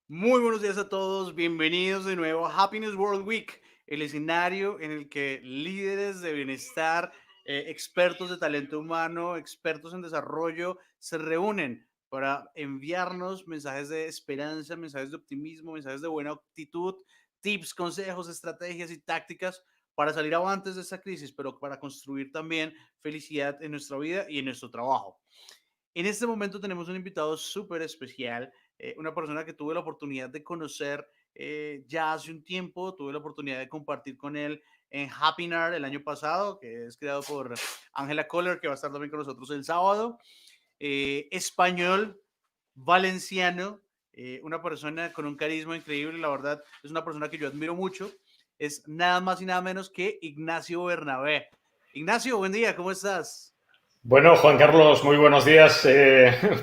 Muy buenos días a todos, bienvenidos de nuevo a Happiness World Week, el escenario en el que líderes de bienestar, expertos de talento humano, expertos en desarrollo se reúnen para enviarnos mensajes de esperanza, mensajes de optimismo, mensajes de buena actitud, tips, consejos, estrategias y tácticas para salir avantes de esta crisis, pero para construir también felicidad en nuestra vida y en nuestro trabajo. En este momento tenemos un invitado súper especial, una persona que tuve la oportunidad de conocer ya hace un tiempo, tuve la oportunidad de compartir con él en Happinar el año pasado, que es creado por Ángela Kohler, que va a estar también con nosotros el sábado. Español, valenciano, una persona con un carisma increíble, la verdad, es una persona que yo admiro mucho, es nada más y nada menos que Ignacio Bernabé. Ignacio, buen día, ¿cómo estás? Bueno, Juan Carlos, muy buenos días.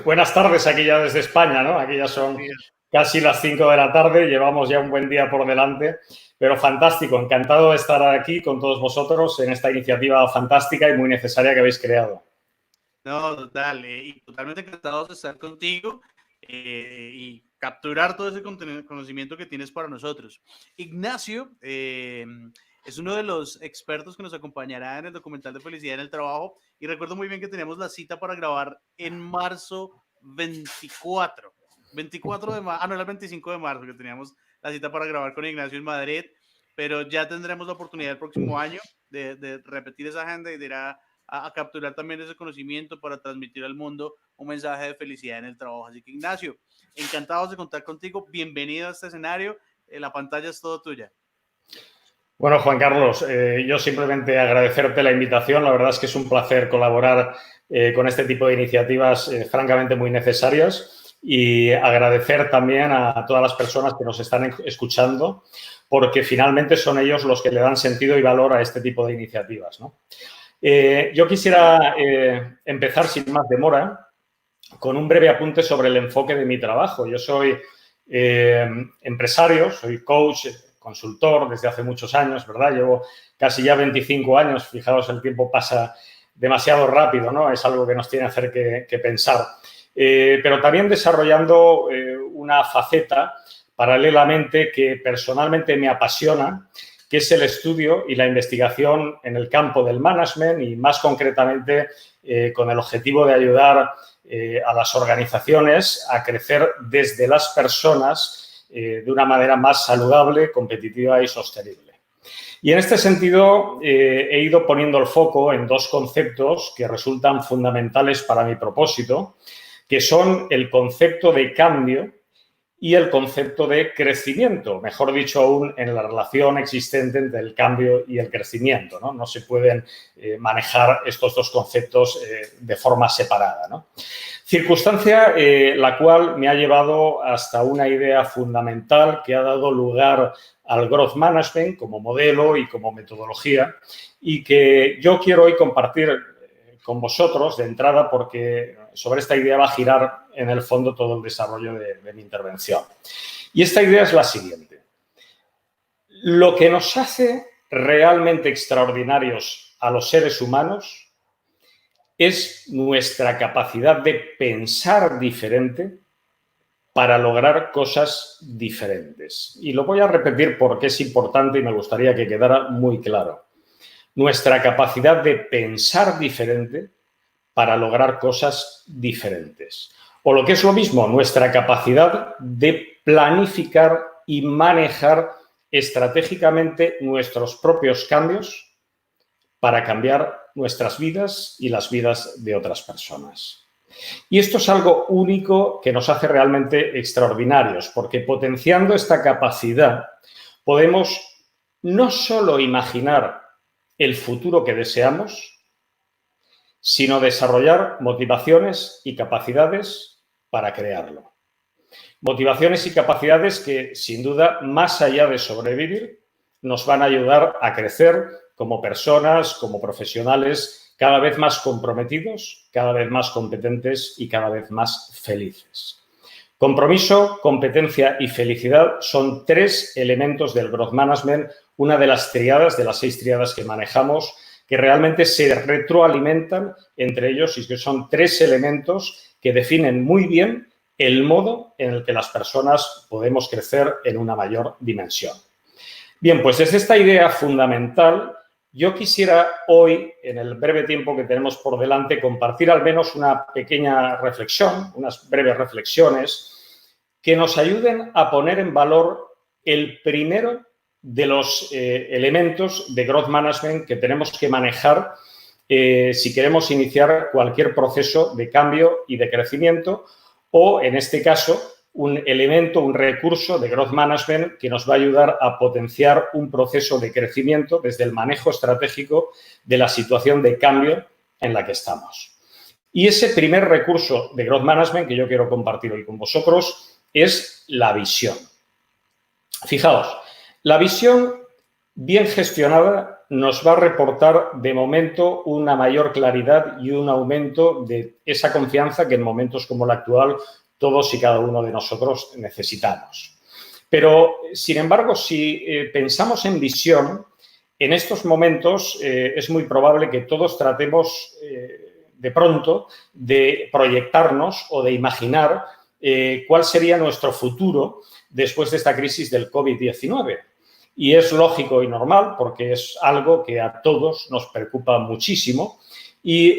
Buenas tardes aquí ya desde España, ¿no? Aquí ya Buen son día. casi las 5 de la tarde, llevamos ya un buen día por delante, pero fantástico, encantado de estar aquí con todos vosotros en esta iniciativa fantástica y muy necesaria que habéis creado. No, total, y totalmente encantados de estar contigo y capturar todo ese conocimiento que tienes para nosotros. Ignacio es uno de los expertos que nos acompañará en el documental de Felicidad en el Trabajo y recuerdo muy bien que teníamos la cita para grabar en marzo 24, 24 de marzo, no, era el 25 de marzo que teníamos la cita para grabar con Ignacio en Madrid, pero ya tendremos la oportunidad el próximo año de repetir esa agenda y de ir a capturar también ese conocimiento para transmitir al mundo un mensaje de felicidad en el trabajo. Así que Ignacio, encantados de contar contigo, bienvenido a este escenario, la pantalla es todo tuya. Bueno, Juan Carlos, yo simplemente agradecerte la invitación. La verdad es que es un placer colaborar con este tipo de iniciativas francamente muy necesarias y agradecer también a todas las personas que nos están escuchando porque finalmente son ellos los que le dan sentido y valor a este tipo de iniciativas, ¿no? Yo quisiera empezar sin más demora con un breve apunte sobre el enfoque de mi trabajo. Yo soy empresario, soy coach, consultor desde hace muchos años, ¿verdad? Llevo casi ya 25 años, fijaos, el tiempo pasa demasiado rápido, ¿no? Es algo que nos tiene que hacer que pensar. Pero también desarrollando una faceta paralelamente que personalmente me apasiona, que es el estudio y la investigación en el campo del management y más concretamente con el objetivo de ayudar a las organizaciones a crecer desde las personas de una manera más saludable, competitiva y sostenible. Y en este sentido he ido poniendo el foco en dos conceptos que resultan fundamentales para mi propósito, que son el concepto de cambio y el concepto de crecimiento, mejor dicho aún, en la relación existente entre el cambio y el crecimiento, ¿no? No se pueden manejar estos dos conceptos de forma separada, ¿no? Circunstancia la cual me ha llevado hasta una idea fundamental que ha dado lugar al Growth Management como modelo y como metodología y que yo quiero hoy compartir con vosotros de entrada porque sobre esta idea va a girar en el fondo todo el desarrollo de mi intervención. Y esta idea es la siguiente. Lo que nos hace realmente extraordinarios a los seres humanos es nuestra capacidad de pensar diferente para lograr cosas diferentes. Y lo voy a repetir porque es importante y me gustaría que quedara muy claro. Nuestra capacidad de pensar diferente para lograr cosas diferentes. O lo que es lo mismo, nuestra capacidad de planificar y manejar estratégicamente nuestros propios cambios para cambiar nuestras vidas y las vidas de otras personas. Y esto es algo único que nos hace realmente extraordinarios, porque potenciando esta capacidad podemos no solo imaginar el futuro que deseamos, sino desarrollar motivaciones y capacidades para crearlo. Motivaciones y capacidades que, sin duda, más allá de sobrevivir, nos van a ayudar a crecer como personas, como profesionales, cada vez más comprometidos, cada vez más competentes y cada vez más felices. Compromiso, competencia y felicidad son tres elementos del Growth Management, una de las triadas, de las 6 triadas que manejamos, que realmente se retroalimentan entre ellos y que son 3 elementos que definen muy bien el modo en el que las personas podemos crecer en una mayor dimensión. Bien, pues desde esta idea fundamental, yo quisiera hoy, en el breve tiempo que tenemos por delante, compartir al menos una pequeña reflexión, unas breves reflexiones que nos ayuden a poner en valor el primero de los elementos de growth management que tenemos que manejar si queremos iniciar cualquier proceso de cambio y de crecimiento o, en este caso, un elemento, un recurso de growth management que nos va a ayudar a potenciar un proceso de crecimiento desde el manejo estratégico de la situación de cambio en la que estamos. Y ese primer recurso de growth management que yo quiero compartir hoy con vosotros es la visión. Fijaos, la visión bien gestionada nos va a reportar de momento una mayor claridad y un aumento de esa confianza que en momentos como el actual todos y cada uno de nosotros necesitamos. Pero, sin embargo, si pensamos en visión, en estos momentos es muy probable que todos tratemos de pronto de proyectarnos o de imaginar cuál sería nuestro futuro después de esta crisis del COVID-19. Y es lógico y normal porque es algo que a todos nos preocupa muchísimo y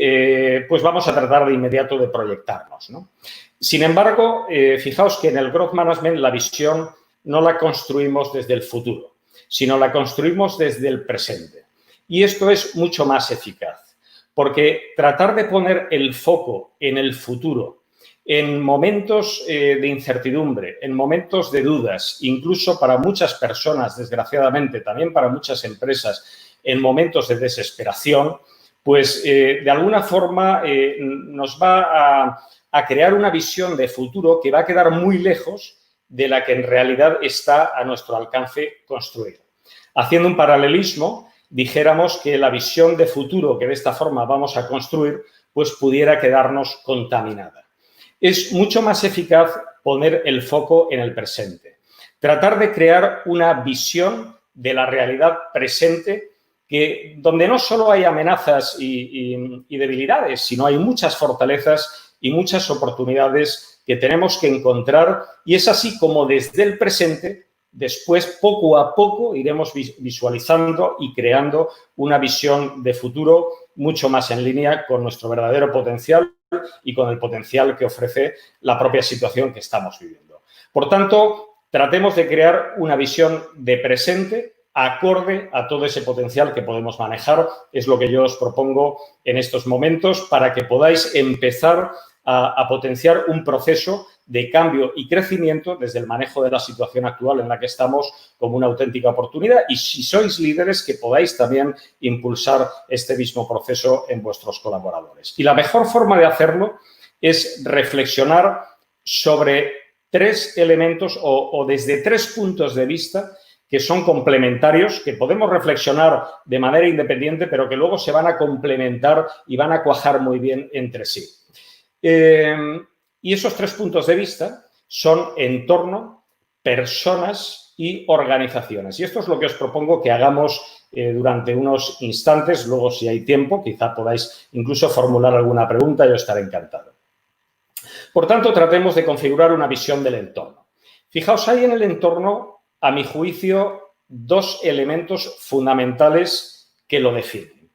pues vamos a tratar de inmediato de proyectarnos, ¿no? Sin embargo, fijaos que en el growth management la visión no la construimos desde el futuro, sino la construimos desde el presente. Y esto es mucho más eficaz, porque tratar de poner el foco en el futuro, en momentos de incertidumbre, en momentos de dudas, incluso para muchas personas, desgraciadamente, también para muchas empresas, en momentos de desesperación, pues de alguna forma nos va a crear una visión de futuro que va a quedar muy lejos de la que en realidad está a nuestro alcance construir. Haciendo un paralelismo, dijéramos que la visión de futuro que de esta forma vamos a construir, pues pudiera quedarnos contaminada. Es mucho más eficaz poner el foco en el presente. Tratar de crear una visión de la realidad presente donde no solo hay amenazas y debilidades, sino hay muchas fortalezas y muchas oportunidades que tenemos que encontrar. Y es así como desde el presente, después, poco a poco, iremos visualizando y creando una visión de futuro mucho más en línea con nuestro verdadero potencial y con el potencial que ofrece la propia situación que estamos viviendo. Por tanto, tratemos de crear una visión de presente acorde a todo ese potencial que podemos manejar. Es lo que yo os propongo en estos momentos para que podáis empezar a potenciar un proceso de cambio y crecimiento desde el manejo de la situación actual en la que estamos como una auténtica oportunidad y si sois líderes que podáis también impulsar este mismo proceso en vuestros colaboradores. Y la mejor forma de hacerlo es reflexionar sobre tres elementos o desde tres puntos de vista que son complementarios, que podemos reflexionar de manera independiente, pero que luego se van a complementar y van a cuajar muy bien entre sí. Y esos tres puntos de vista son entorno, personas y organizaciones. Y esto es lo que os propongo que hagamos durante unos instantes. Luego, si hay tiempo, quizá podáis incluso formular alguna pregunta, yo estaré encantado. Por tanto, tratemos de configurar una visión del entorno. Fijaos, hay en el entorno, a mi juicio, dos elementos fundamentales que lo definen.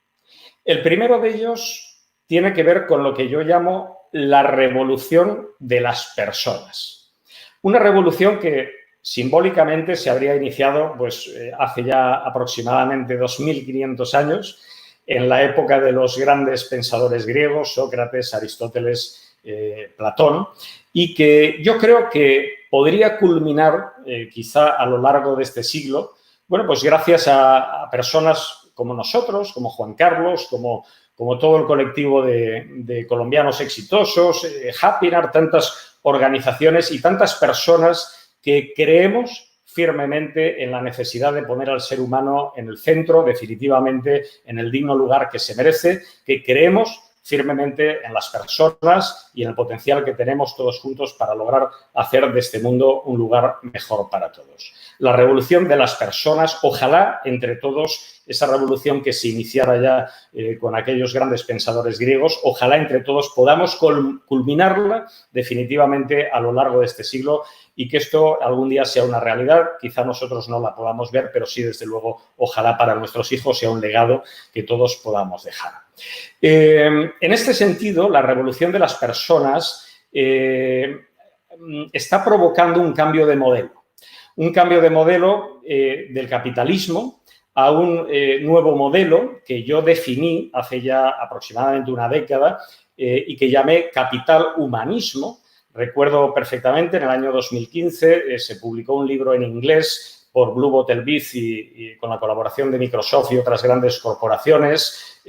El primero de ellos tiene que ver con lo que yo llamo la revolución de las personas. Una revolución que simbólicamente se habría iniciado pues, hace ya aproximadamente 2500 años, en la época de los grandes pensadores griegos, Sócrates, Aristóteles, Platón, y que yo creo que podría culminar quizá a lo largo de este siglo, bueno, pues gracias a personas como nosotros, como Juan Carlos, como todo el colectivo de colombianos exitosos, Happynar, tantas organizaciones y tantas personas que creemos firmemente en la necesidad de poner al ser humano en el centro, definitivamente en el digno lugar que se merece, que creemos firmemente en las personas y en el potencial que tenemos todos juntos para lograr hacer de este mundo un lugar mejor para todos. La revolución de las personas, ojalá entre todos, esa revolución que se iniciara ya con aquellos grandes pensadores griegos, ojalá entre todos podamos culminarla definitivamente a lo largo de este siglo y que esto algún día sea una realidad. Quizá nosotros no la podamos ver, pero sí, desde luego, ojalá para nuestros hijos sea un legado que todos podamos dejar. En este sentido, la revolución de las personas está provocando un cambio de modelo. Un cambio de modelo del capitalismo a un nuevo modelo que yo definí hace ya aproximadamente una década y que llamé capital humanismo. Recuerdo perfectamente, en el año 2015 se publicó un libro en inglés por Blue Bottle Bees y con la colaboración de Microsoft y otras grandes corporaciones,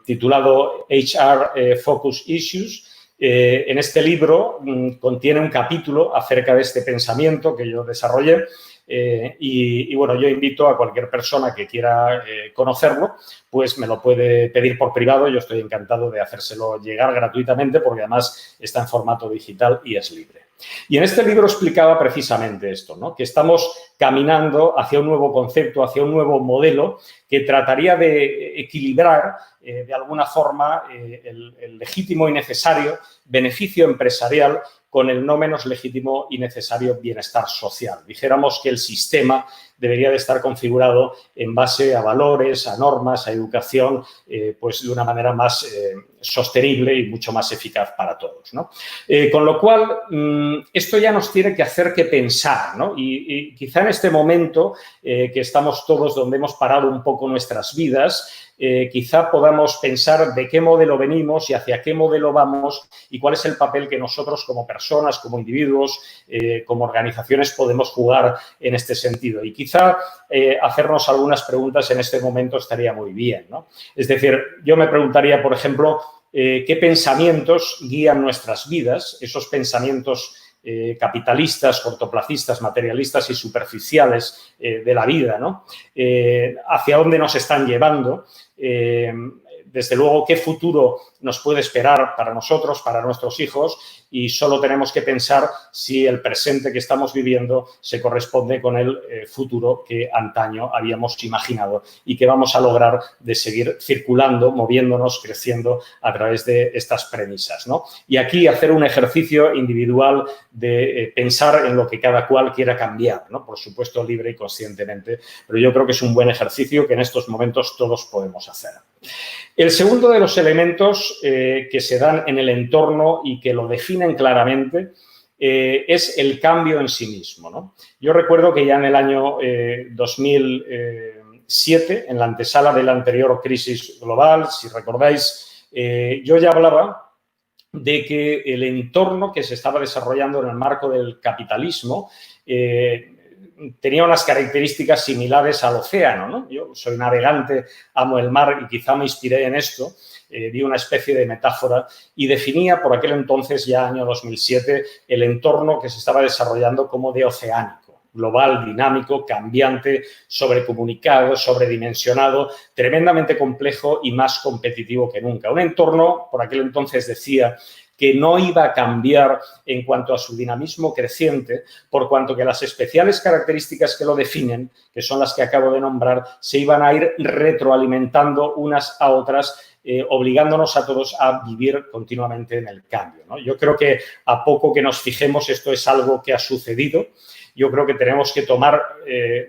titulado HR Focus Issues. En este libro contiene un capítulo acerca de este pensamiento que yo desarrollé y bueno, yo invito a cualquier persona que quiera conocerlo, pues me lo puede pedir por privado. Yo estoy encantado de hacérselo llegar gratuitamente porque además está en formato digital y es libre. Y en este libro explicaba precisamente esto, ¿no? Que estamos caminando hacia un nuevo concepto, hacia un nuevo modelo que trataría de equilibrar de alguna forma el legítimo y necesario beneficio empresarial con el no menos legítimo y necesario bienestar social. Dijéramos que el sistema debería de estar configurado en base a valores, a normas, a educación, pues de una manera más sostenible y mucho más eficaz para todos, ¿no? Con lo cual, esto ya nos tiene que hacer que pensar, ¿no? Y quizá en este momento que estamos todos donde hemos parado un poco nuestras vidas, quizá podamos pensar de qué modelo venimos y hacia qué modelo vamos y cuál es el papel que nosotros como personas, como individuos, como organizaciones podemos jugar en este sentido. Y quizá hacernos algunas preguntas en este momento estaría muy bien, ¿no? Es decir, yo me preguntaría, por ejemplo, qué pensamientos guían nuestras vidas, esos pensamientos capitalistas, cortoplacistas, materialistas y superficiales de la vida, ¿no? Hacia dónde nos están llevando, desde luego qué futuro nos puede esperar para nosotros, para nuestros hijos, y solo tenemos que pensar si el presente que estamos viviendo se corresponde con el futuro que antaño habíamos imaginado y que vamos a lograr de seguir circulando, moviéndonos, creciendo a través de estas premisas, ¿no? Y aquí hacer un ejercicio individual de pensar en lo que cada cual quiera cambiar, ¿no? Por supuesto, libre y conscientemente, pero yo creo que es un buen ejercicio que en estos momentos todos podemos hacer. El segundo de los elementos que se dan en el entorno y que lo definen claramente es el cambio en sí mismo, ¿no? Yo recuerdo que ya en el año 2007, en la antesala de la anterior crisis global, si recordáis, yo ya hablaba de que el entorno que se estaba desarrollando en el marco del capitalismo tenía unas características similares al océano, ¿no? Yo soy navegante, amo el mar y quizá me inspiré en esto, di una especie de metáfora y definía por aquel entonces, ya año 2007, el entorno que se estaba desarrollando como de oceánico, global, dinámico, cambiante, sobrecomunicado, sobredimensionado, tremendamente complejo y más competitivo que nunca. Un entorno, por aquel entonces decía, que no iba a cambiar en cuanto a su dinamismo creciente, por cuanto que las especiales características que lo definen, que son las que acabo de nombrar, se iban a ir retroalimentando unas a otras, obligándonos a todos a vivir continuamente en el cambio, ¿no? Yo creo que a poco que nos fijemos, esto es algo que ha sucedido. Yo creo que tenemos que tomar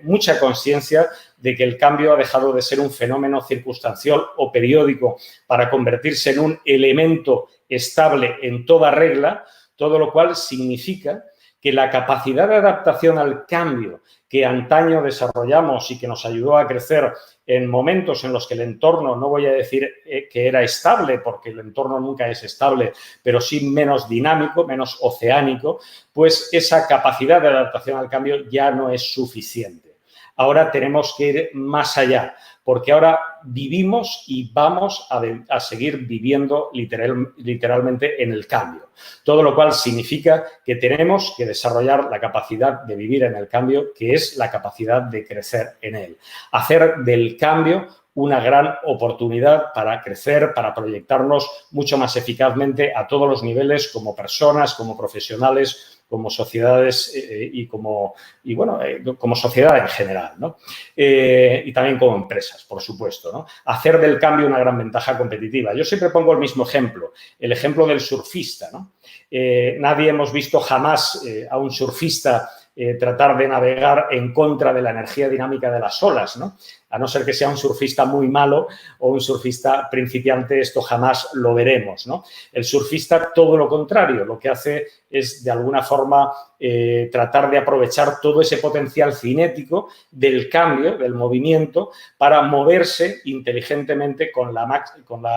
mucha conciencia de que el cambio ha dejado de ser un fenómeno circunstancial o periódico para convertirse en un elemento estable en toda regla, todo lo cual significa que la capacidad de adaptación al cambio que antaño desarrollamos y que nos ayudó a crecer en momentos en los que el entorno, no voy a decir que era estable, porque el entorno nunca es estable, pero sí menos dinámico, menos oceánico, pues esa capacidad de adaptación al cambio ya no es suficiente. Ahora tenemos que ir más allá, porque ahora vivimos y vamos a seguir viviendo literalmente en el cambio. Todo lo cual significa que tenemos que desarrollar la capacidad de vivir en el cambio, que es la capacidad de crecer en él. Hacer del cambio una gran oportunidad para crecer, para proyectarnos mucho más eficazmente a todos los niveles, como personas, como profesionales, como sociedades como sociedad en general, ¿no? Y también como empresas, por supuesto, ¿no? Hacer del cambio una gran ventaja competitiva. Yo siempre pongo el mismo ejemplo, el ejemplo del surfista, ¿no? Nadie hemos visto jamás a un surfista tratar de navegar en contra de la energía dinámica de las olas, ¿no? A no ser que sea un surfista muy malo o un surfista principiante, esto jamás lo veremos, ¿no? El surfista, todo lo contrario, lo que hace es, de alguna forma, tratar de aprovechar todo ese potencial cinético del cambio, del movimiento, para moverse inteligentemente con la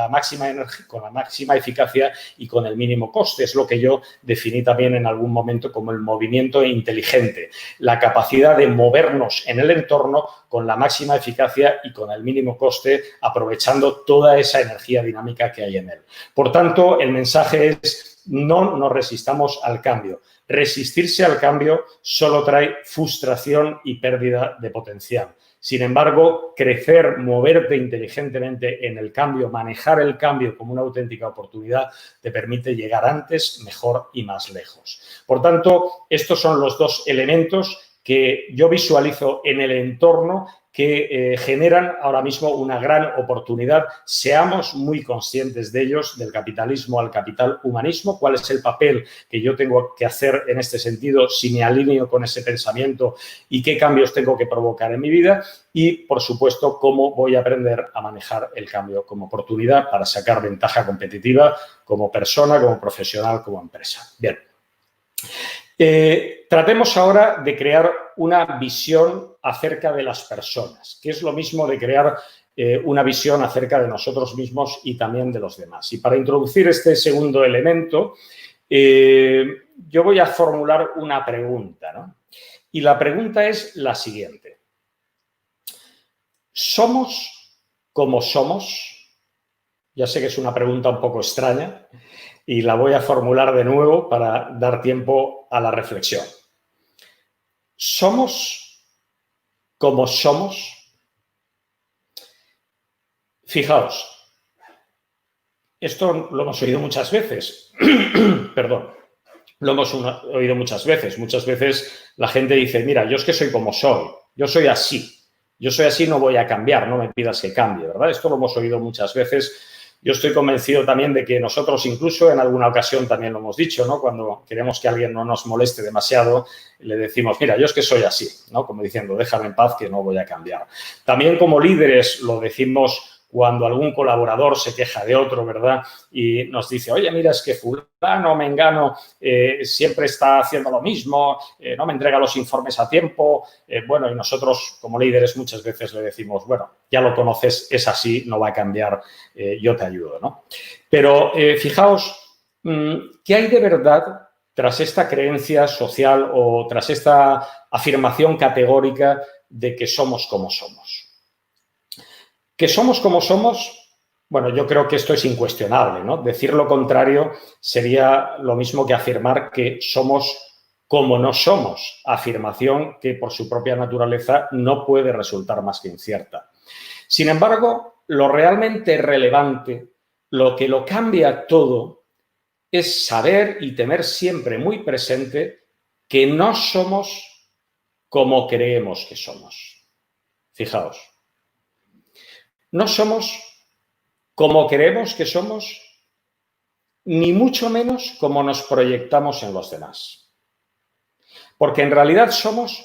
máxima energía, con la máxima eficacia y con el mínimo coste. Es lo que yo definí también en algún momento como el movimiento inteligente, la capacidad de movernos en el entorno con la máxima eficacia y con el mínimo coste, aprovechando toda esa energía dinámica que hay en él. Por tanto, el mensaje es: no nos resistamos al cambio. Resistirse al cambio solo trae frustración y pérdida de potencial. Sin embargo, crecer, moverte inteligentemente en el cambio, manejar el cambio como una auténtica oportunidad, te permite llegar antes, mejor y más lejos. Por tanto, estos son los dos elementos que yo visualizo en el entorno que generan ahora mismo una gran oportunidad. Seamos muy conscientes de ellos, del capitalismo al capital humanismo, cuál es el papel que yo tengo que hacer en este sentido si me alineo con ese pensamiento y qué cambios tengo que provocar en mi vida y, por supuesto, cómo voy a aprender a manejar el cambio como oportunidad para sacar ventaja competitiva como persona, como profesional, como empresa. Bien. Tratemos ahora de crear una visión acerca de las personas, que es lo mismo de crear una visión acerca de nosotros mismos y también de los demás. Y para introducir este segundo elemento, yo voy a formular una pregunta, ¿no? Y la pregunta es la siguiente. ¿Somos como somos? Ya sé que es una pregunta un poco extraña y la voy a formular de nuevo para dar tiempo a la reflexión. ¿Somos como somos? Fijaos, esto lo hemos oído muchas veces. Perdón. Lo hemos oído muchas veces. Muchas veces la gente dice: mira, yo es que soy como soy, yo soy así. Yo soy así, no voy a cambiar, no me pidas que cambie, ¿verdad? Esto lo hemos oído muchas veces. Yo estoy convencido también de que nosotros incluso en alguna ocasión también lo hemos dicho, ¿no? Cuando queremos que alguien no nos moleste demasiado, le decimos: mira, yo es que soy así, ¿no? Como diciendo: déjame en paz que no voy a cambiar. También como líderes lo decimos cuando algún colaborador se queja de otro, ¿verdad? Y nos dice: oye, mira, es que fulano, mengano, siempre está haciendo lo mismo, no me entrega los informes a tiempo. Bueno, y nosotros como líderes muchas veces le decimos: bueno, ya lo conoces, es así, no va a cambiar, yo te ayudo, ¿no? Pero fijaos, ¿qué hay de verdad tras esta creencia social o tras esta afirmación categórica de que somos como somos? ¿Que somos como somos? Bueno, yo creo que esto es incuestionable, ¿no? Decir lo contrario sería lo mismo que afirmar que somos como no somos, afirmación que por su propia naturaleza no puede resultar más que incierta. Sin embargo, lo realmente relevante, lo que lo cambia todo, es saber y tener siempre muy presente que no somos como creemos que somos. Fijaos. No somos como creemos que somos, ni mucho menos como nos proyectamos en los demás. Porque en realidad somos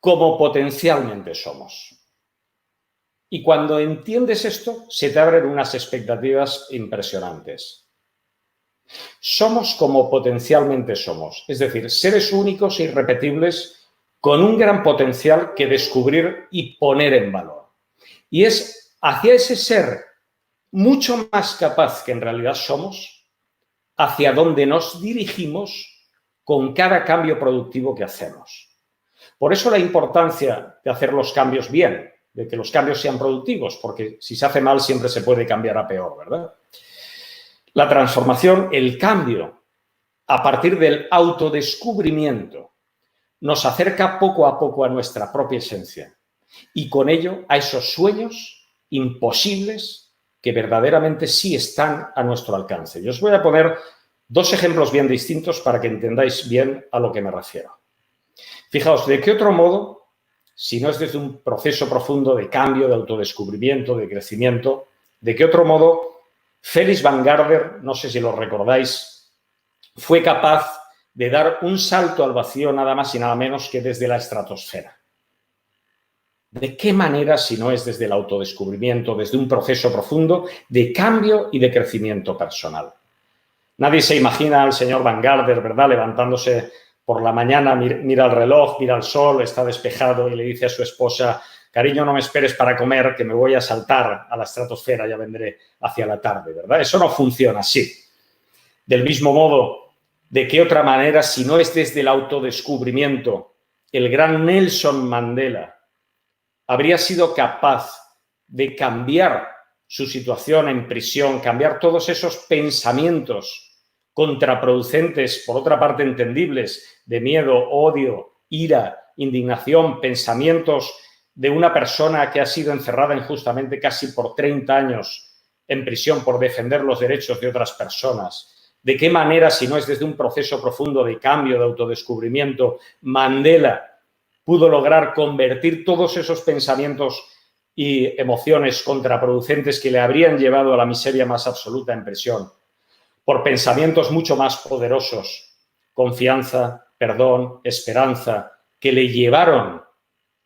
como potencialmente somos. Y cuando entiendes esto, se te abren unas expectativas impresionantes. Somos como potencialmente somos, es decir, seres únicos e irrepetibles con un gran potencial que descubrir y poner en valor. Y es hacia ese ser mucho más capaz que en realidad somos, hacia donde nos dirigimos con cada cambio productivo que hacemos. Por eso la importancia de hacer los cambios bien, de que los cambios sean productivos, porque si se hace mal siempre se puede cambiar a peor, ¿verdad? La transformación, el cambio, a partir del autodescubrimiento, nos acerca poco a poco a nuestra propia esencia y con ello a esos sueños imposibles que verdaderamente sí están a nuestro alcance. Y os voy a poner dos ejemplos bien distintos para que entendáis bien a lo que me refiero. Fijaos, ¿de qué otro modo, si no es desde un proceso profundo de cambio, de autodescubrimiento, de crecimiento, de qué otro modo Felix van Gardner, no sé si lo recordáis, fue capaz de dar un salto al vacío nada más y nada menos que desde la estratosfera? ¿De qué manera si no es desde el autodescubrimiento, desde un proceso profundo de cambio y de crecimiento personal? Nadie se imagina al señor van Gardner, ¿verdad?, levantándose por la mañana, mira el reloj, mira el sol, está despejado y le dice a su esposa: cariño, no me esperes para comer, que me voy a saltar a la estratosfera, ya vendré hacia la tarde, ¿verdad? Eso no funciona así. Del mismo modo, ¿de qué otra manera si no es desde el autodescubrimiento? El gran Nelson Mandela habría sido capaz de cambiar su situación en prisión, cambiar todos esos pensamientos contraproducentes, por otra parte entendibles, de miedo, odio, ira, indignación, pensamientos de una persona que ha sido encerrada injustamente casi por 30 años en prisión por defender los derechos de otras personas? ¿De qué manera, si no es desde un proceso profundo de cambio, de autodescubrimiento, Mandela pudo lograr convertir todos esos pensamientos y emociones contraproducentes que le habrían llevado a la miseria más absoluta en prisión por pensamientos mucho más poderosos, confianza, perdón, esperanza, que le llevaron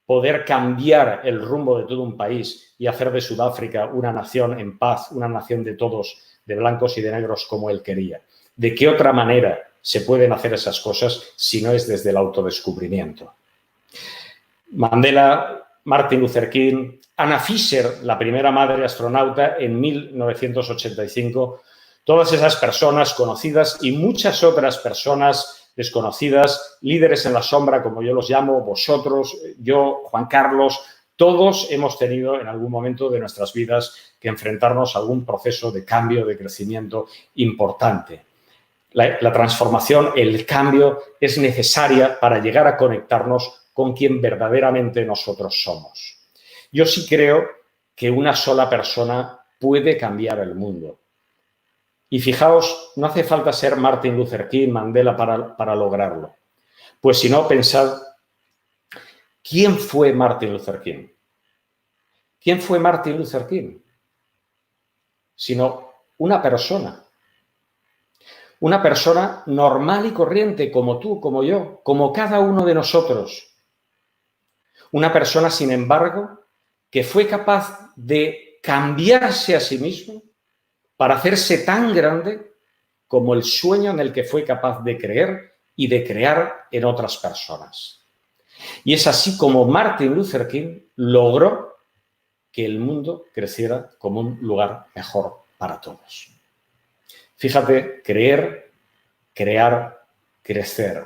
poder cambiar el rumbo de todo un país y hacer de Sudáfrica una nación en paz, una nación de todos, de blancos y de negros como él quería? ¿De qué otra manera se pueden hacer esas cosas si no es desde el autodescubrimiento? Mandela, Martin Luther King, Anna Fisher, la primera madre astronauta en 1985, todas esas personas conocidas y muchas otras personas desconocidas, líderes en la sombra, como yo los llamo, vosotros, yo, Juan Carlos, todos hemos tenido en algún momento de nuestras vidas que enfrentarnos a algún proceso de cambio, de crecimiento importante. La transformación, el cambio es necesaria para llegar a conectarnos con quien verdaderamente nosotros somos. Yo sí creo que una sola persona puede cambiar el mundo. Y fijaos, no hace falta ser Martin Luther King, Mandela para lograrlo. Pues si no, pensad, ¿quién fue Martin Luther King? ¿Quién fue Martin Luther King? Sino una persona. Una persona normal y corriente, como tú, como yo, como cada uno de nosotros. Una persona, sin embargo, que fue capaz de cambiarse a sí mismo para hacerse tan grande como el sueño en el que fue capaz de creer y de crear en otras personas. Y es así como Martin Luther King logró que el mundo creciera como un lugar mejor para todos. Fíjate, creer, crear, crecer.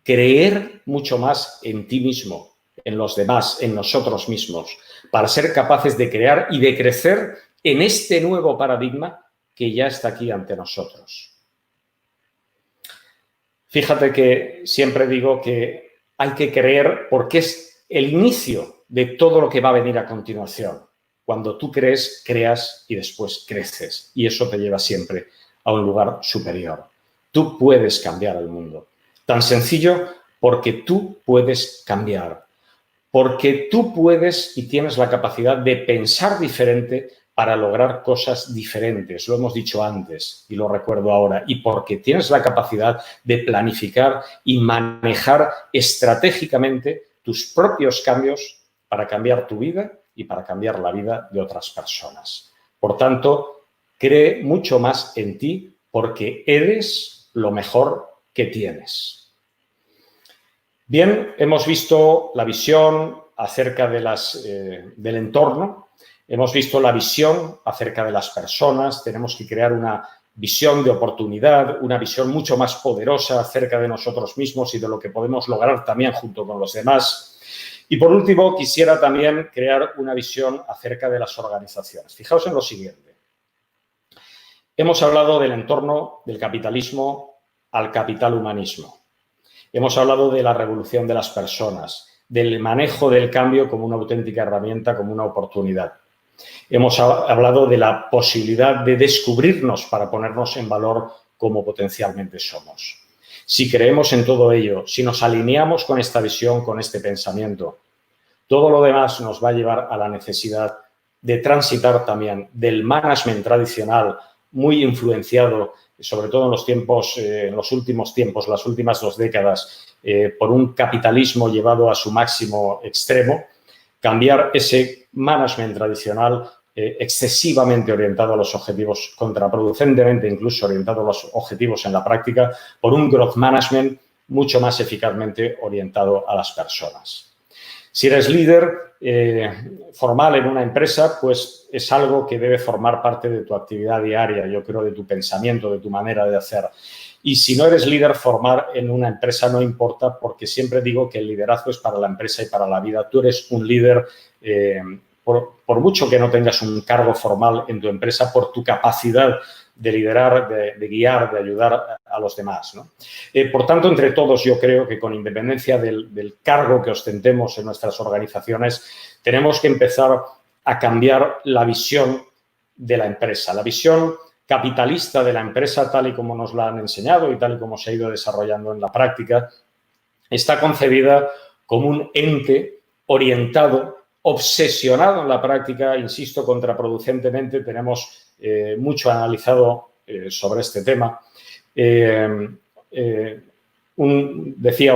Creer mucho más en ti mismo, en los demás, en nosotros mismos, para ser capaces de crear y de crecer en este nuevo paradigma que ya está aquí ante nosotros. Fíjate que siempre digo que hay que creer porque es el inicio de todo lo que va a venir a continuación. Cuando tú crees, creas y después creces. Y eso te lleva siempre a un lugar superior. Tú puedes cambiar el mundo. Tan sencillo porque tú puedes cambiar. Porque tú puedes y tienes la capacidad de pensar diferente para lograr cosas diferentes. Lo hemos dicho antes y lo recuerdo ahora. Y porque tienes la capacidad de planificar y manejar estratégicamente tus propios cambios para cambiar tu vida y para cambiar la vida de otras personas. Por tanto, cree mucho más en ti porque eres lo mejor que tienes. Bien, hemos visto la visión acerca de del entorno, hemos visto la visión acerca de las personas, tenemos que crear una visión de oportunidad, una visión mucho más poderosa acerca de nosotros mismos y de lo que podemos lograr también junto con los demás. Y por último, quisiera también crear una visión acerca de las organizaciones. Fijaos en lo siguiente. Hemos hablado del entorno del capitalismo al capital humanismo. Hemos hablado de la revolución de las personas, del manejo del cambio como una auténtica herramienta, como una oportunidad. Hemos hablado de la posibilidad de descubrirnos para ponernos en valor como potencialmente somos. Si creemos en todo ello, si nos alineamos con esta visión, con este pensamiento, todo lo demás nos va a llevar a la necesidad de transitar también del management tradicional, muy influenciado, sobre todo en los tiempos, en los últimos tiempos, las últimas 2 décadas, por un capitalismo llevado a su máximo extremo, cambiar ese management tradicional excesivamente orientado a los objetivos, contraproducentemente incluso orientado a los objetivos en la práctica, por un growth management mucho más eficazmente orientado a las personas. Si eres líder formal en una empresa, pues es algo que debe formar parte de tu actividad diaria, yo creo, de tu pensamiento, de tu manera de hacer. Y si no eres líder, formar en una empresa no importa, porque siempre digo que el liderazgo es para la empresa y para la vida. Tú eres un líder por mucho que no tengas un cargo formal en tu empresa, por tu capacidad de liderar, de guiar, de ayudar a los demás, ¿no? Por tanto, entre todos, yo creo que con independencia del cargo que ostentemos en nuestras organizaciones, tenemos que empezar a cambiar la visión de la empresa, la visión capitalista de la empresa, tal y como nos la han enseñado y tal y como se ha ido desarrollando en la práctica, está concebida como un ente orientado, obsesionado en la práctica, insisto, contraproducentemente. Tenemos mucho analizado sobre este tema. Decía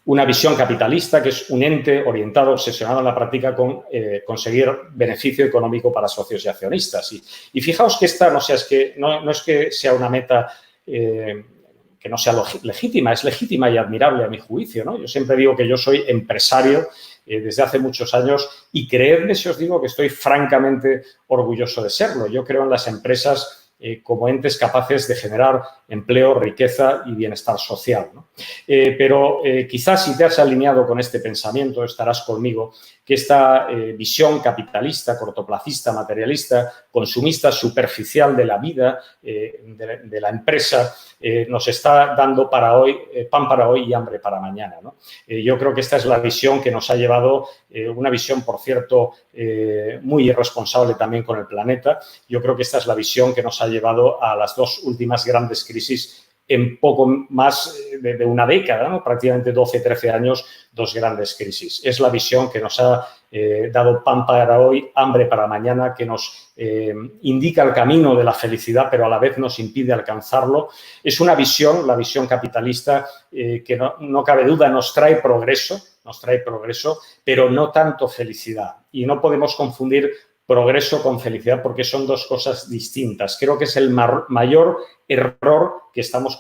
una visión capitalista que es un ente orientado, obsesionado en la práctica con conseguir beneficio económico para socios y accionistas. Y fijaos que esta no es que sea una meta que no sea legítima, es legítima y admirable a mi juicio, ¿no? Yo siempre digo que yo soy empresario desde hace muchos años y creedme si os digo que estoy francamente orgulloso de serlo. Yo creo en las empresas como entes capaces de generar empleo, riqueza y bienestar social, ¿no? Pero quizás si te has alineado con este pensamiento estarás conmigo que esta visión capitalista, cortoplacista, materialista, consumista, superficial de la vida, de la empresa, nos está dando pan para hoy y hambre para mañana, ¿no? Yo creo que esta es la visión que nos ha llevado, una visión, por cierto, muy irresponsable también con el planeta. Yo creo que esta es la visión que nos ha llevado a las 2 últimas grandes crisis en poco más de una década, ¿no? Prácticamente 12, 13 años, 2 grandes crisis. Es la visión que nos ha dado pan para hoy, hambre para mañana, que nos indica el camino de la felicidad, pero a la vez nos impide alcanzarlo. Es una visión, la visión capitalista, que no cabe duda nos trae progreso, pero no tanto felicidad. Y no podemos confundir progreso con felicidad porque son 2 cosas distintas. Creo que es el mayor error que estamos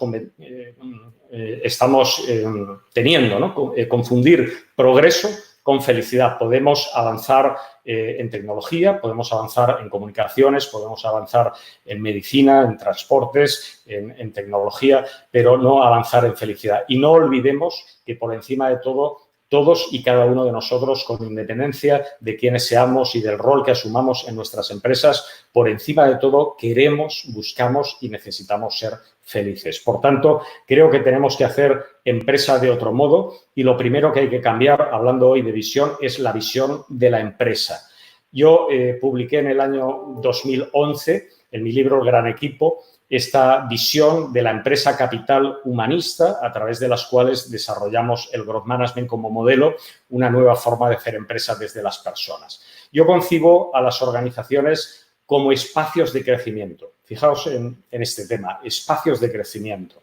teniendo, ¿no? Confundir progreso con felicidad. Podemos avanzar en tecnología, podemos avanzar en comunicaciones, podemos avanzar en medicina, en transportes, en tecnología, pero no avanzar en felicidad. Y no olvidemos que por encima de todo, todos y cada uno de nosotros, con independencia de quiénes seamos y del rol que asumamos en nuestras empresas, por encima de todo queremos, buscamos y necesitamos ser felices. Por tanto, creo que tenemos que hacer empresa de otro modo y lo primero que hay que cambiar, hablando hoy de visión, es la visión de la empresa. Yo publiqué en el año 2011, en mi libro El Gran Equipo, esta visión de la empresa capital humanista a través de las cuales desarrollamos el growth management como modelo, una nueva forma de hacer empresa desde las personas. Yo concibo a las organizaciones como espacios de crecimiento. Fijaos en este tema, espacios de crecimiento.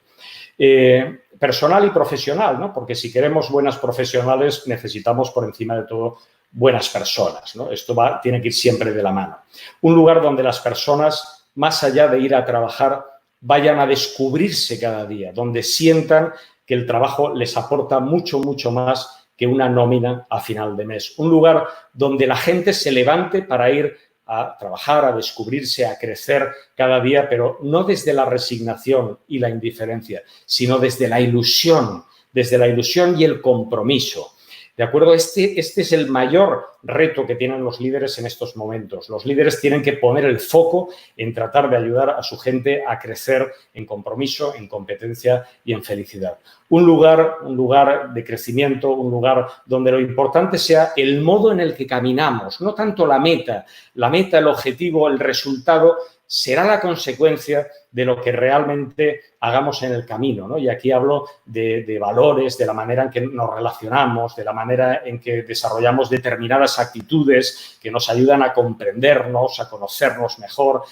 Personal y profesional, ¿no? Porque si queremos buenas profesionales necesitamos por encima de todo buenas personas, ¿no? Esto tiene que ir siempre de la mano. Un lugar donde las personas, más allá de ir a trabajar, vayan a descubrirse cada día, donde sientan que el trabajo les aporta mucho, mucho más que una nómina a final de mes. Un lugar donde la gente se levante para ir a trabajar, a descubrirse, a crecer cada día, pero no desde la resignación y la indiferencia, sino desde la ilusión y el compromiso. ¿De acuerdo? Este es el mayor reto que tienen los líderes en estos momentos. Los líderes tienen que poner el foco en tratar de ayudar a su gente a crecer en compromiso, en competencia y en felicidad. Un lugar de crecimiento, un lugar donde lo importante sea el modo en el que caminamos, no tanto la meta, el objetivo, el resultado será la consecuencia de lo que realmente hagamos en el camino, ¿no? Y aquí hablo de valores, de la manera en que nos relacionamos, de la manera en que desarrollamos determinadas actitudes que nos ayudan a comprendernos, a conocernos mejor,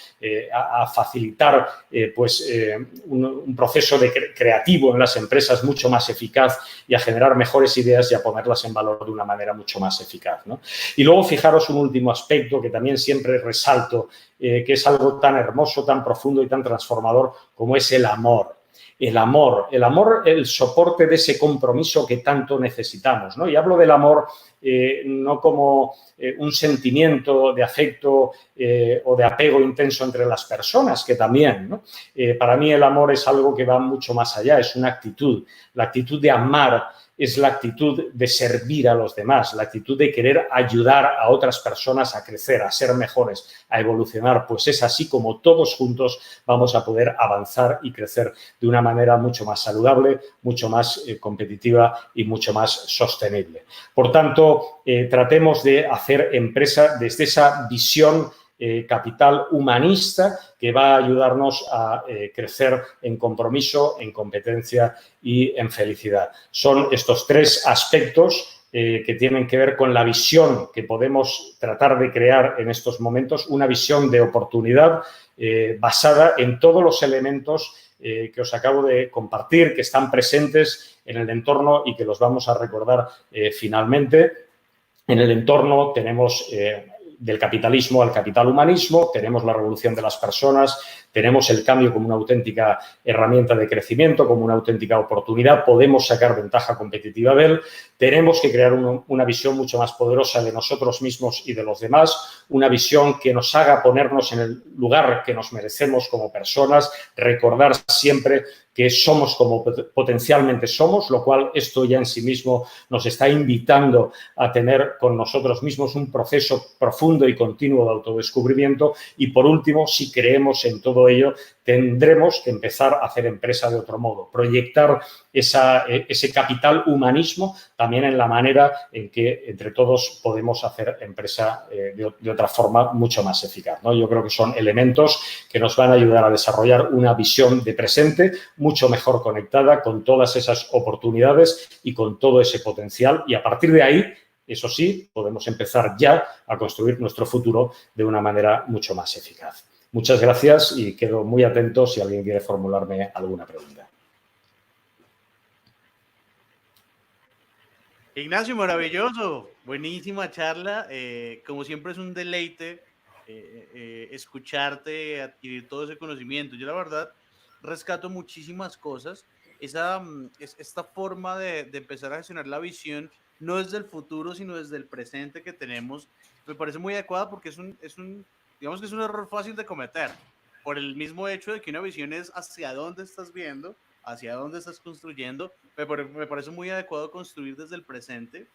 a facilitar un proceso creativo en las empresas mucho más eficaz y a generar mejores ideas y a ponerlas en valor de una manera mucho más eficaz, ¿no? Y luego fijaros un último aspecto que también siempre resalto, que es algo tan hermoso, tan profundo y tan transformador como es el amor. El amor, el soporte de ese compromiso que tanto necesitamos, ¿no? Y hablo del amor no como un sentimiento de afecto o de apego intenso entre las personas, que también, ¿no? Para mí el amor es algo que va mucho más allá, es una actitud. La actitud de amar es la actitud de servir a los demás, la actitud de querer ayudar a otras personas a crecer, a ser mejores, a evolucionar. Pues es así como todos juntos vamos a poder avanzar y crecer de una manera mucho más saludable, mucho más competitiva y mucho más sostenible. Por tanto, tratemos de hacer empresa desde esa visión capital humanista que va a ayudarnos a crecer en compromiso, en competencia y en felicidad. Son estos tres aspectos que tienen que ver con la visión que podemos tratar de crear en estos momentos, una visión de oportunidad basada en todos los elementos que os acabo de compartir, que están presentes en el entorno y que los vamos a recordar finalmente. En el entorno tenemos del capitalismo al capital humanismo, tenemos la revolución de las personas, tenemos el cambio como una auténtica herramienta de crecimiento, como una auténtica oportunidad, podemos sacar ventaja competitiva de él, tenemos que crear una visión mucho más poderosa de nosotros mismos y de los demás, una visión que nos haga ponernos en el lugar que nos merecemos como personas, recordar siempre que somos como potencialmente somos, lo cual esto ya en sí mismo nos está invitando a tener con nosotros mismos un proceso profundo y continuo de autodescubrimiento. Y por último, si creemos en todo ello, tendremos que empezar a hacer empresa de otro modo, proyectar ese capital humanismo también en la manera en que entre todos podemos hacer empresa de otra forma mucho más eficaz, ¿no? Yo creo que son elementos que nos van a ayudar a desarrollar una visión de presente mucho mejor conectada con todas esas oportunidades y con todo ese potencial, y a partir de ahí, eso sí, podemos empezar ya a construir nuestro futuro de una manera mucho más eficaz. Muchas gracias y quedo muy atento si alguien quiere formularme alguna pregunta. Ignacio, maravilloso, buenísima charla. Como siempre es un deleite escucharte, adquirir todo ese conocimiento. Yo la verdad rescato muchísimas cosas. Esta forma de empezar a gestionar la visión no desde el futuro, sino desde el presente que tenemos, me parece muy adecuada porque digamos que es un error fácil de cometer por el mismo hecho de que una visión es hacia dónde estás viendo, hacia dónde estás construyendo. Me parece muy adecuado construir desde el presente.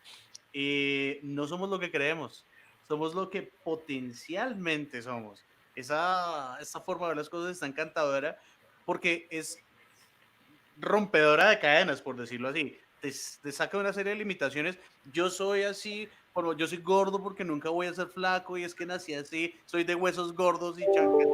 No somos lo que creemos, somos lo que potencialmente somos. Esa forma de ver las cosas está encantadora porque es rompedora de cadenas, por decirlo así. Te saca una serie de limitaciones. Yo soy así, yo soy gordo porque nunca voy a ser flaco y es que nací así, soy de huesos gordos y chancas,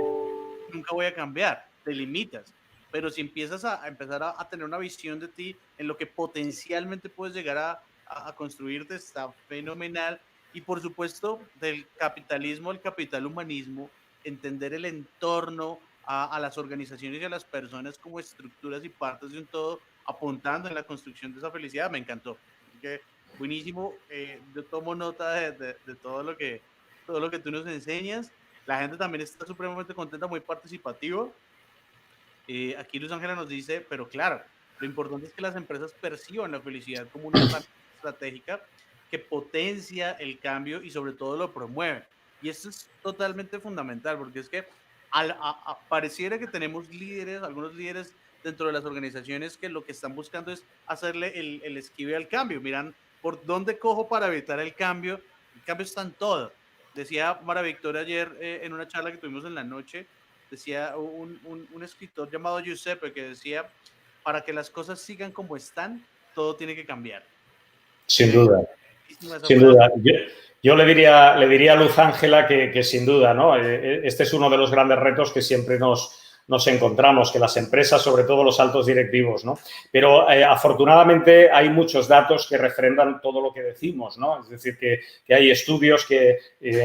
nunca voy a cambiar. Te limitas. Pero si empiezas a empezar a tener una visión de ti en lo que potencialmente puedes llegar a construirte, está fenomenal. Y por supuesto, del capitalismo al capital humanismo, entender el entorno, a las organizaciones y a las personas como estructuras y partes de un todo, apuntando en la construcción de esa felicidad, me encantó. Así que buenísimo. Yo tomo nota de todo lo que tú nos enseñas. La gente también está supremamente contenta, muy participativa. Aquí Luz Ángela nos dice, pero claro, lo importante es que las empresas perciban la felicidad como una herramienta estratégica que potencia el cambio y sobre todo lo promueve. Y esto es totalmente fundamental, porque es que pareciera que tenemos líderes, algunos líderes dentro de las organizaciones que lo que están buscando es hacerle el esquive al cambio. Miran ¿por dónde cojo para evitar el cambio? El cambio está en todo. Decía Mara Victoria ayer en una charla que tuvimos en la noche, decía un escritor llamado Giuseppe que decía, para que las cosas sigan como están, todo tiene que cambiar. Sin duda. Esa Sin frase. duda. Yo le diría a Luz Ángela que sin duda, ¿no? Este es uno de los grandes retos que siempre nos encontramos, que las empresas, sobre todo los altos directivos, ¿no? Pero afortunadamente hay muchos datos que refrendan todo lo que decimos, ¿no? Es decir, que hay estudios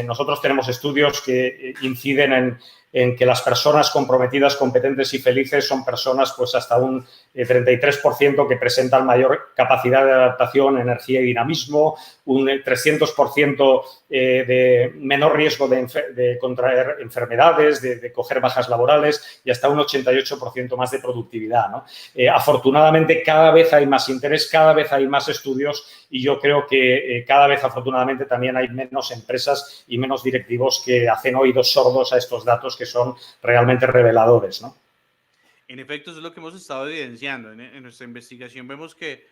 nosotros tenemos estudios que inciden en que las personas comprometidas, competentes y felices son personas pues hasta un 33% que presentan mayor capacidad de adaptación, energía y dinamismo, un 300% de menor riesgo de contraer enfermedades, de coger bajas laborales y hasta un 88% más de productividad, ¿no? Afortunadamente cada vez hay más interés, cada vez hay más estudios y yo creo que cada vez afortunadamente también hay menos empresas y menos directivos que hacen oídos sordos a estos datos que son realmente reveladores, ¿no? En efecto, eso es lo que hemos estado evidenciando. En nuestra investigación vemos que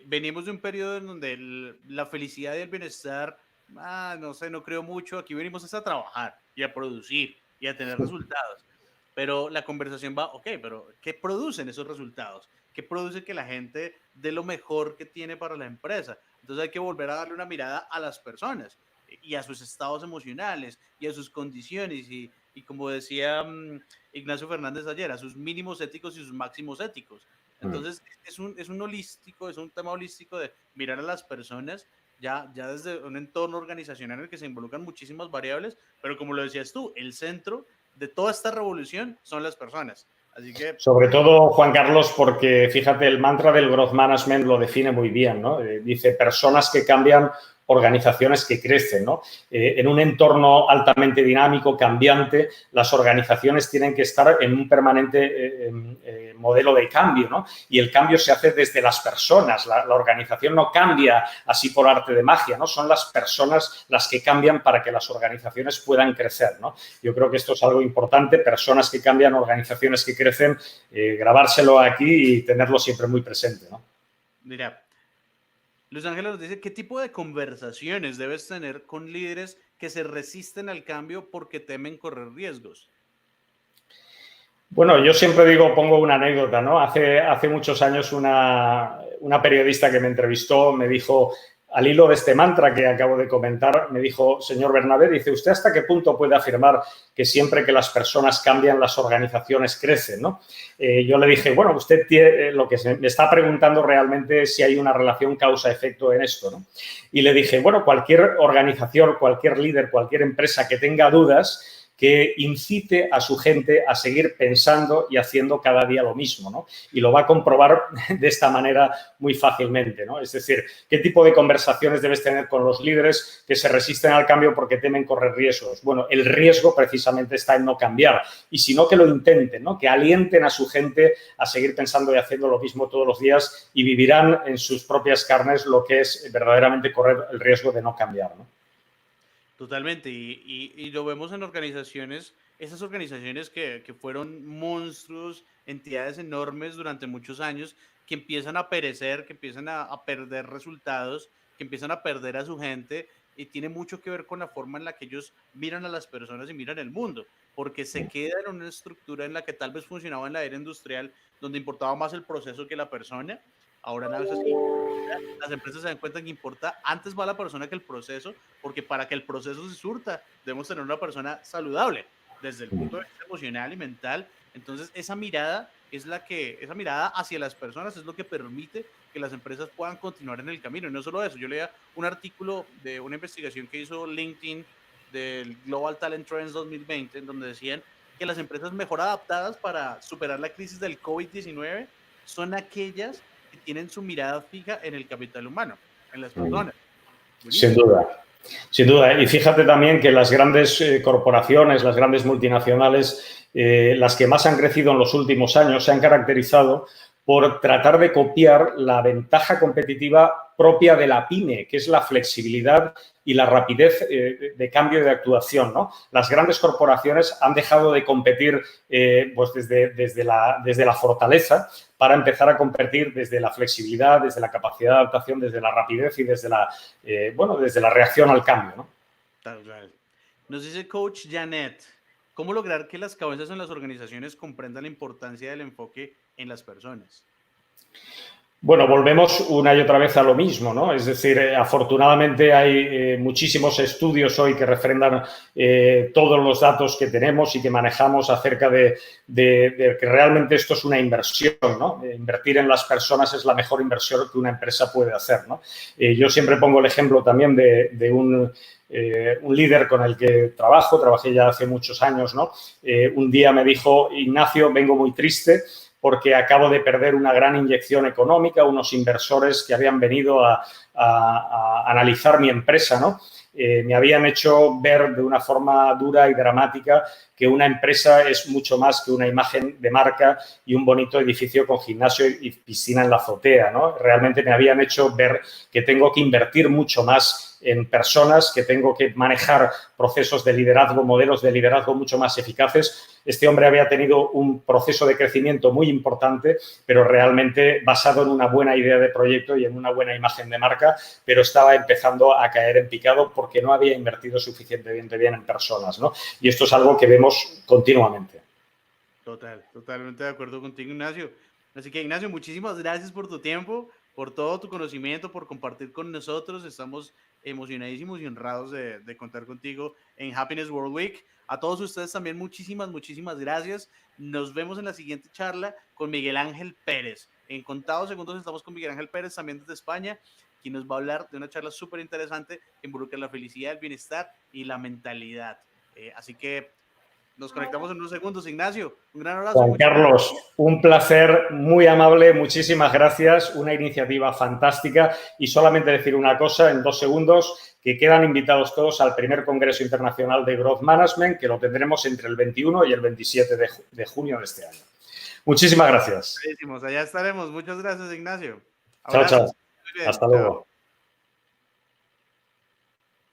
venimos de un periodo en donde la felicidad y el bienestar, no sé, no creo mucho. Aquí venimos a trabajar y a producir y a tener resultados. Pero la conversación va, ok, pero ¿qué producen esos resultados? ¿Qué produce que la gente dé lo mejor que tiene para la empresa? Entonces hay que volver a darle una mirada a las personas y a sus estados emocionales y a sus condiciones y como decía Ignacio Fernández ayer, a sus mínimos éticos y sus máximos éticos. Entonces es un holístico, es un tema holístico de mirar a las personas ya desde un entorno organizacional en el que se involucran muchísimas variables, pero como lo decías tú, el centro de toda esta revolución son las personas. Así que... Sobre todo, Juan Carlos, porque fíjate, el mantra del growth management lo define muy bien, ¿no? Dice personas que cambian, organizaciones que crecen, ¿no? En un entorno altamente dinámico, cambiante, las organizaciones tienen que estar en un permanente modelo de cambio, ¿no? Y el cambio se hace desde las personas. La organización no cambia así por arte de magia, ¿no? Son las personas las que cambian para que las organizaciones puedan crecer, ¿no? Yo creo que esto es algo importante, personas que cambian, organizaciones que crecen, grabárselo aquí y tenerlo siempre muy presente, ¿no? Mira, Luz Ángela nos dice, ¿qué tipo de conversaciones debes tener con líderes que se resisten al cambio porque temen correr riesgos? Bueno, yo siempre digo, pongo una anécdota, ¿no? Hace muchos años una periodista que me entrevistó me dijo, al hilo de este mantra que acabo de comentar, me dijo, señor Bernabé, dice, ¿usted hasta qué punto puede afirmar que siempre que las personas cambian, las organizaciones crecen, ¿no? Yo le dije, bueno, usted tiene, lo que me está preguntando realmente es si hay una relación causa-efecto en esto, ¿no? Y le dije, bueno, cualquier organización, cualquier líder, cualquier empresa que tenga dudas, que incite a su gente a seguir pensando y haciendo cada día lo mismo, ¿no? Y lo va a comprobar de esta manera muy fácilmente, ¿no? Es decir, ¿qué tipo de conversaciones debes tener con los líderes que se resisten al cambio porque temen correr riesgos? Bueno, el riesgo precisamente está en no cambiar y si no, que lo intenten, ¿no? Que alienten a su gente a seguir pensando y haciendo lo mismo todos los días y vivirán en sus propias carnes lo que es verdaderamente correr el riesgo de no cambiar, ¿no? Totalmente, y lo vemos en organizaciones, esas organizaciones que fueron monstruos, entidades enormes durante muchos años, que empiezan a perecer, que empiezan a perder resultados, que empiezan a perder a su gente, y tiene mucho que ver con la forma en la que ellos miran a las personas y miran el mundo, porque se queda en una estructura en la que tal vez funcionaba en la era industrial, donde importaba más el proceso que la persona, ahora nada es así. Las empresas se dan cuenta que importa antes va la persona que el proceso, porque para que el proceso se surta, debemos tener una persona saludable desde el punto de vista emocional y mental. Entonces, esa mirada esa mirada hacia las personas es lo que permite que las empresas puedan continuar en el camino. Y no solo eso, yo leía un artículo de una investigación que hizo LinkedIn del Global Talent Trends 2020, en donde decían que las empresas mejor adaptadas para superar la crisis del COVID-19 son aquellas que tienen su mirada fija en el capital humano, en las personas. Sin duda. Sin duda. Y fíjate también que las grandes corporaciones, las grandes multinacionales, las que más han crecido en los últimos años, se han caracterizado por tratar de copiar la ventaja competitiva propia de la pyme, que es la flexibilidad y la rapidez de cambio de actuación, ¿no? Las grandes corporaciones han dejado de competir pues desde la fortaleza para empezar a competir desde la flexibilidad, desde la capacidad de adaptación, desde la rapidez y desde desde la reacción al cambio, ¿no? Tal cual. Nos dice Coach Janet, ¿cómo lograr que las cabezas en las organizaciones comprendan la importancia del enfoque en las personas? Bueno, volvemos una y otra vez a lo mismo, ¿no? Es decir, afortunadamente hay muchísimos estudios hoy que refrendan todos los datos que tenemos y que manejamos acerca de que realmente esto es una inversión, ¿no? Invertir en las personas es la mejor inversión que una empresa puede hacer, ¿no? Yo siempre pongo el ejemplo también de un líder con el que trabajé ya hace muchos años, ¿no? Un día me dijo, Ignacio, vengo muy triste porque acabo de perder una gran inyección económica, unos inversores que habían venido a analizar mi empresa, ¿no? Me habían hecho ver de una forma dura y dramática que una empresa es mucho más que una imagen de marca y un bonito edificio con gimnasio y piscina en la azotea, ¿no? Realmente me habían hecho ver que tengo que invertir mucho más en personas, que tengo que manejar procesos de liderazgo, modelos de liderazgo mucho más eficaces. Este hombre había tenido un proceso de crecimiento muy importante, pero realmente basado en una buena idea de proyecto y en una buena imagen de marca, pero estaba empezando a caer en picado porque no había invertido suficientemente bien en personas, ¿no? Y esto es algo que vemos continuamente. Totalmente de acuerdo contigo, Ignacio. Así que, Ignacio, muchísimas gracias por tu tiempo, por todo tu conocimiento, por compartir con nosotros. Estamos emocionadísimos y honrados de contar contigo en Happiness World Week. A todos ustedes también muchísimas gracias. Nos vemos en la siguiente charla con Miguel Ángel Pérez. En contados segundos estamos con Miguel Ángel Pérez, también desde España, quien nos va a hablar de una charla súper interesante que involucra la felicidad, el bienestar y la mentalidad. Así que nos conectamos en unos segundos. Ignacio, un gran abrazo. Juan Carlos, un placer, muy amable, muchísimas gracias, una iniciativa fantástica y solamente decir una cosa en 2 segundos, que quedan invitados todos al primer Congreso Internacional de Growth Management, que lo tendremos entre el 21 y el 27 de junio de este año. Muchísimas gracias. Allá estaremos. Muchas gracias, Ignacio. Chao, Abrazos. chao. Hasta luego.